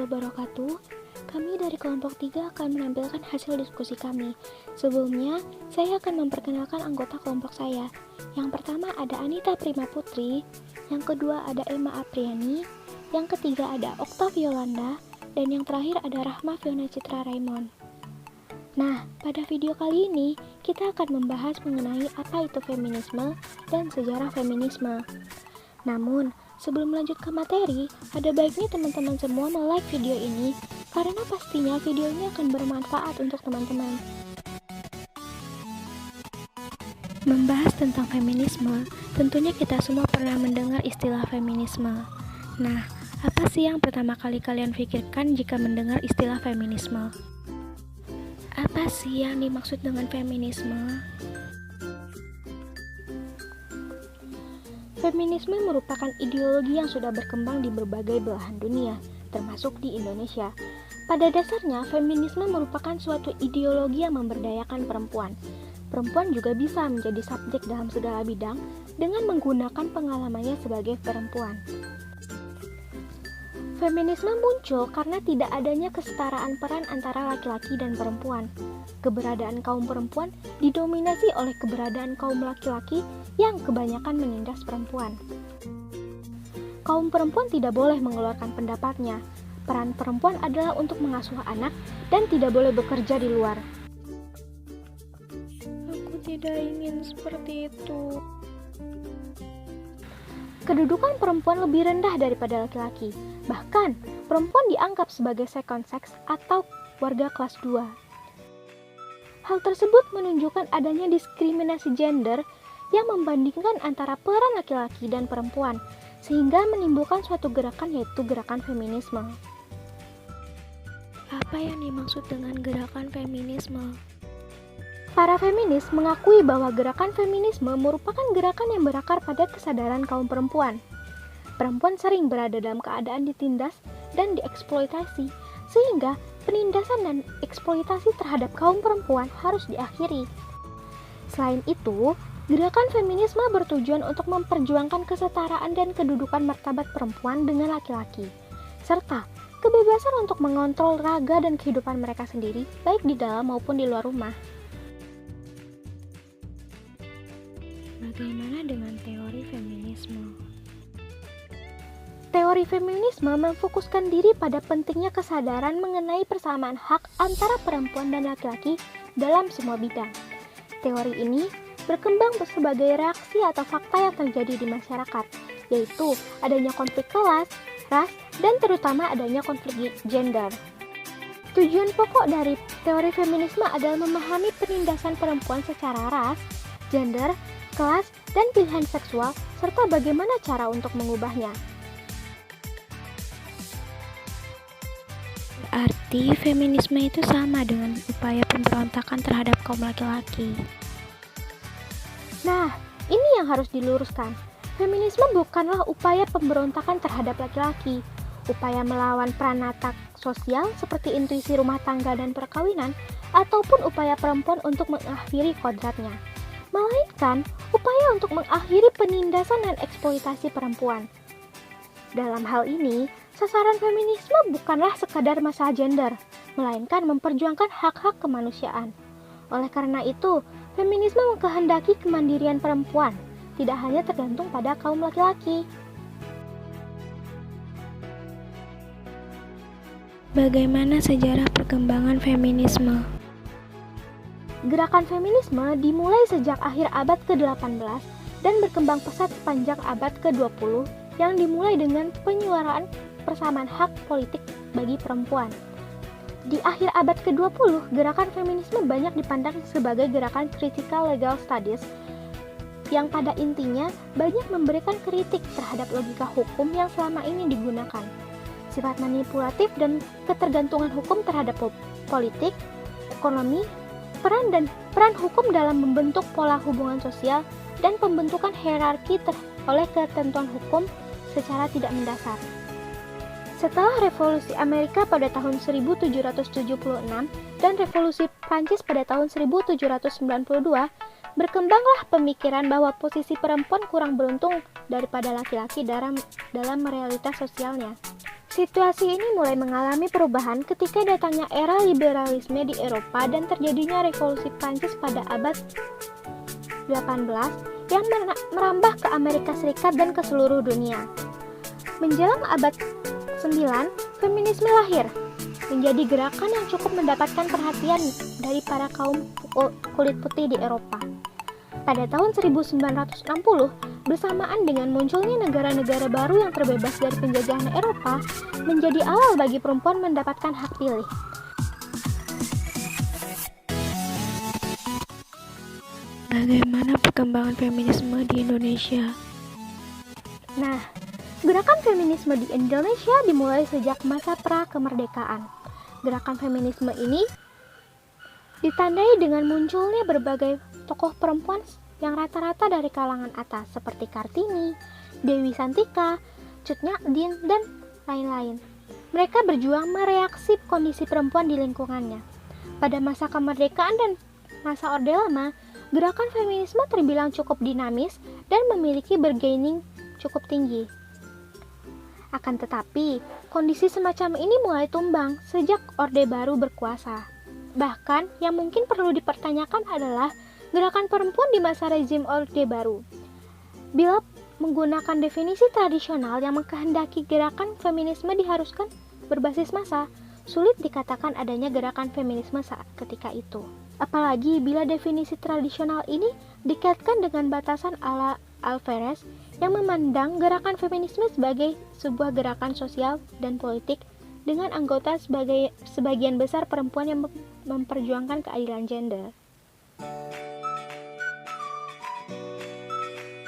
wabarakatuh. Kami dari kelompok 3 akan menampilkan hasil diskusi kami. Sebelumnya, saya akan memperkenalkan anggota kelompok saya. Yang pertama ada Anita Prima Putri, yang kedua ada Emma Apriani, yang ketiga ada Oktav Yolanda, dan yang terakhir ada Rahma Fiona Citra Raymond. Nah, pada video kali ini, kita akan membahas mengenai apa itu feminisme dan sejarah feminisme. Namun, sebelum melanjut ke materi, ada baiknya teman-teman semua like video ini, karena pastinya video ini akan bermanfaat untuk teman-teman. Membahas tentang feminisme, tentunya kita semua pernah mendengar istilah feminisme. Nah, apa sih yang pertama kali kalian pikirkan jika mendengar istilah feminisme? Apa sih yang dimaksud dengan feminisme? Feminisme merupakan ideologi yang sudah berkembang di berbagai belahan dunia, termasuk di Indonesia. Pada dasarnya, feminisme merupakan suatu ideologi yang memberdayakan perempuan. Perempuan juga bisa menjadi subjek dalam segala bidang dengan menggunakan pengalamannya sebagai perempuan. Feminisme muncul karena tidak adanya kesetaraan peran antara laki-laki dan perempuan. Keberadaan kaum perempuan didominasi oleh keberadaan kaum laki-laki yang kebanyakan menindas perempuan. Kaum perempuan tidak boleh mengeluarkan pendapatnya. Peran perempuan adalah untuk mengasuh anak dan tidak boleh bekerja di luar. Aku tidak ingin seperti itu. Kedudukan perempuan lebih rendah daripada laki-laki. Bahkan, perempuan dianggap sebagai second sex atau warga kelas 2. Hal tersebut menunjukkan adanya diskriminasi gender yang membandingkan antara peran laki-laki dan perempuan, sehingga menimbulkan suatu gerakan yaitu gerakan feminisme. Apa yang dimaksud dengan gerakan feminisme? Para feminis mengakui bahwa gerakan feminisme merupakan gerakan yang berakar pada kesadaran kaum perempuan. Perempuan sering berada dalam keadaan ditindas dan dieksploitasi, sehingga penindasan dan eksploitasi terhadap kaum perempuan harus diakhiri. Selain itu, gerakan feminisme bertujuan untuk memperjuangkan kesetaraan dan kedudukan martabat perempuan dengan laki-laki, serta kebebasan untuk mengontrol raga dan kehidupan mereka sendiri, baik di dalam maupun di luar rumah. Bagaimana dengan teori feminisme? Teori feminisme memfokuskan diri pada pentingnya kesadaran mengenai persamaan hak antara perempuan dan laki-laki dalam semua bidang. Teori ini berkembang sebagai reaksi atau fakta yang terjadi di masyarakat, yaitu adanya konflik kelas, ras, dan terutama adanya konflik gender. Tujuan pokok dari teori feminisme adalah memahami penindasan perempuan secara ras, gender, kelas, dan pilihan seksual, serta bagaimana cara untuk mengubahnya. Berarti feminisme itu sama dengan upaya pemberontakan terhadap kaum laki-laki. Nah, ini yang harus diluruskan. Feminisme bukanlah upaya pemberontakan terhadap laki-laki. Upaya melawan pranata sosial seperti intuisi rumah tangga dan perkawinan, ataupun upaya perempuan untuk mengakhiri kodratnya. Melainkan upaya untuk mengakhiri penindasan dan eksploitasi perempuan. Dalam hal ini, sasaran feminisme bukanlah sekadar masalah gender, melainkan memperjuangkan hak-hak kemanusiaan. Oleh karena itu, feminisme mengkehendaki kemandirian perempuan, tidak hanya tergantung pada kaum laki-laki. Bagaimana sejarah perkembangan feminisme? Gerakan feminisme dimulai sejak akhir abad ke-18 dan berkembang pesat sepanjang abad ke-20 yang dimulai dengan penyuaraan persamaan hak politik bagi perempuan. Di akhir abad ke-20, gerakan feminisme banyak dipandang sebagai gerakan critical legal studies yang pada intinya banyak memberikan kritik terhadap logika hukum yang selama ini digunakan. Sifat manipulatif dan ketergantungan hukum terhadap politik, ekonomi, peran hukum dalam membentuk pola hubungan sosial dan pembentukan hierarki oleh ketentuan hukum secara tidak mendasar. Setelah Revolusi Amerika pada tahun 1776 dan Revolusi Prancis pada tahun 1792, berkembanglah pemikiran bahwa posisi perempuan kurang beruntung daripada laki-laki dalam realitas sosialnya. Situasi ini mulai mengalami perubahan ketika datangnya era liberalisme di Eropa dan terjadinya revolusi Prancis pada abad 18 yang merambah ke Amerika Serikat dan ke seluruh dunia. Menjelang abad 9, feminisme lahir, menjadi gerakan yang cukup mendapatkan perhatian dari para kaum kulit putih di Eropa. Pada tahun 1960, bersamaan dengan munculnya negara-negara baru yang terbebas dari penjajahan Eropa, menjadi awal bagi perempuan mendapatkan hak pilih. Bagaimana perkembangan feminisme di Indonesia? Nah, gerakan feminisme di Indonesia dimulai sejak masa pra-kemerdekaan. Gerakan feminisme ini ditandai dengan munculnya berbagai tokoh perempuan yang rata-rata dari kalangan atas seperti Kartini, Dewi Santika, Cut Nyak-dien, dan lain-lain. Mereka berjuang mereaksi kondisi perempuan di lingkungannya. Pada masa kemerdekaan dan masa Orde Lama, gerakan feminisme terbilang cukup dinamis dan memiliki bargaining cukup tinggi. Akan tetapi, kondisi semacam ini mulai tumbang sejak Orde Baru berkuasa. Bahkan, yang mungkin perlu dipertanyakan adalah gerakan perempuan di masa rezim Orde Baru. Bila menggunakan definisi tradisional yang mengkehendaki gerakan feminisme diharuskan berbasis massa, sulit dikatakan adanya gerakan feminisme saat ketika itu. Apalagi bila definisi tradisional ini dikaitkan dengan batasan ala Alvarez yang memandang gerakan feminisme sebagai sebuah gerakan sosial dan politik dengan anggota sebagian besar perempuan yang memperjuangkan keadilan gender.